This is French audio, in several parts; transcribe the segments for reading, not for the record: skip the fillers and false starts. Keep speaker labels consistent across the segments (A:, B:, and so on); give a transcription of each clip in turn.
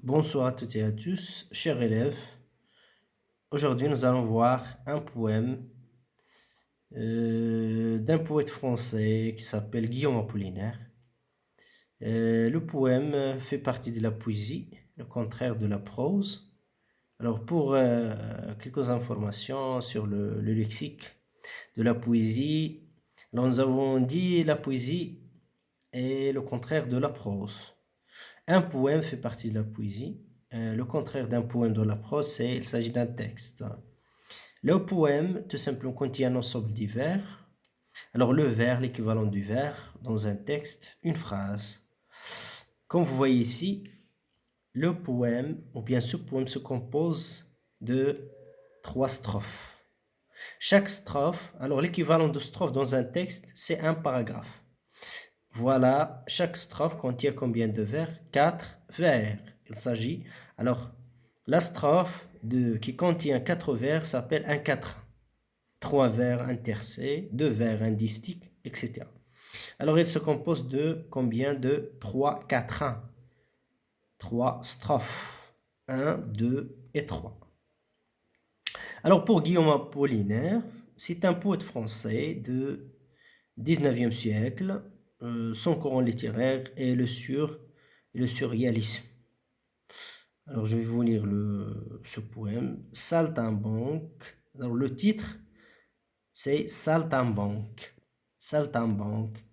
A: Bonsoir à toutes et à tous, chers élèves. Aujourd'hui, nous allons voir un poème d'un poète français qui s'appelle Guillaume Apollinaire. Le poème fait partie de la poésie, le contraire de la prose. Alors, pour quelques informations sur le lexique de la poésie, alors nous avons dit la poésie est le contraire de la prose. Un poème fait partie de la poésie. Le contraire d'un poème de la prose, il s'agit d'un texte. Le poème, tout simplement, contient un ensemble de vers. Alors, le vers, l'équivalent du vers, dans un texte, une phrase. Comme vous voyez ici, le poème, ou bien ce poème, se compose de 3 strophes. Chaque strophe, alors l'équivalent de strophe dans un texte, c'est un paragraphe. Voilà, chaque strophe contient combien de vers? 4 vers. Il s'agit, alors, la strophe qui contient 4 vers s'appelle un quatrain. 3 vers intercés, 2 vers indistiques, etc. Alors, il se compose de combien de 3 quatrains? 3 strophes. 1, 2 et 3. Alors, pour Guillaume Apollinaire, c'est un poète français de 19e siècle. Son courant littéraire est le surréalisme. Alors, je vais vous lire ce poème. Saltimbanque. Alors, le titre, c'est Saltimbanque. Saltimbanque.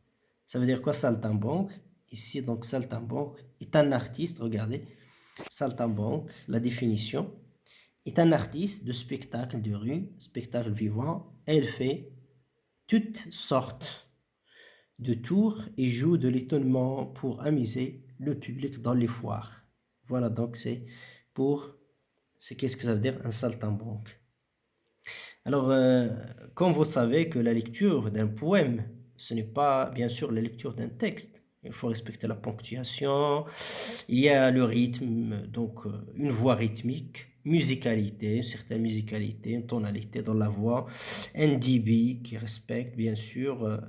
A: Ça veut dire quoi, Saltimbanque? Ici, donc, Saltimbanque est un artiste, regardez. Saltimbanque, la définition, est un artiste de spectacle de rue, spectacle vivant. Elle fait toutes sortes de tours et joue de l'étonnement pour amuser le public dans les foires. Voilà, donc qu'est-ce que ça veut dire un saltimbanque. Alors, comme vous savez que la lecture d'un poème, ce n'est pas bien sûr la lecture d'un texte. Il faut respecter la ponctuation, il y a le rythme, donc une voix rythmique, musicalité, une certaine musicalité, une tonalité dans la voix, un débit qui respecte bien sûr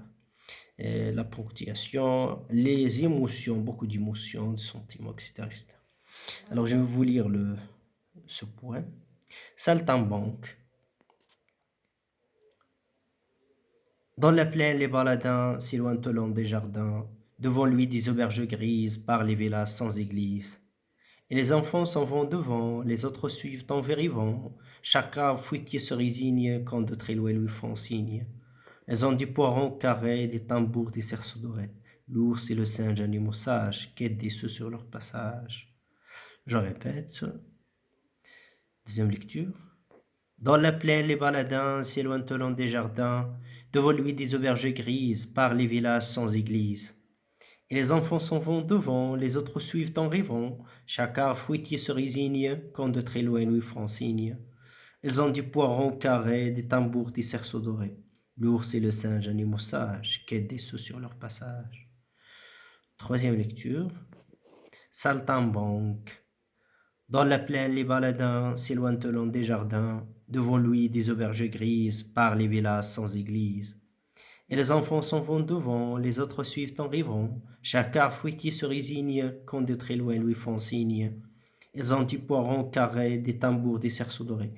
A: la ponctuation, les émotions, beaucoup d'émotions, de sentiments, etc., etc. Alors, je vais vous lire ce poème. Saltimbanque. Dans la plaine, les baladins s'éloignent au long des jardins. Devant lui, des auberges grises, par les villas sans église. Et les enfants s'en vont devant, les autres suivent en vérivant. Chacun fruitier se résigne quand de très loin lui font signe. Elles ont du poireau carré, des tambours, des cerceaux dorés. L'ours et le singe, animaux sages, quêtent des ceux sur leur passage. Je répète. Deuxième lecture. Dans la plaine, les baladins s'éloignent au long des jardins. Devant lui, des auberges grises, par les villages sans église. Et les enfants s'en vont devant, les autres suivent en rêvant. Chacun fruitier se résigne quand de très loin lui font signe. Ils ont du poireau carré, des tambours, des cerceaux dorés. L'ours et le singe, animaux sages, quêtent des sceaux sur leur passage. Troisième lecture. Saltimbanque. Dans la plaine, les baladins s'éloignent au long des jardins. Devant lui, des auberges grises, par les villas sans église. Et les enfants s'en vont devant, les autres suivent en rêvant. Chacun fruitier se résigne quand de très loin lui font signe. Ils ont du poireau carré, des tambours, des cerceaux dorés.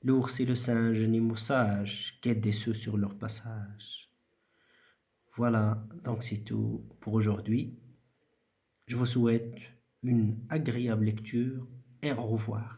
A: L'ours et le singe, animaux sages, quêtent des ceux sur leur passage. Voilà, donc c'est tout pour aujourd'hui. Je vous souhaite une agréable lecture et au revoir.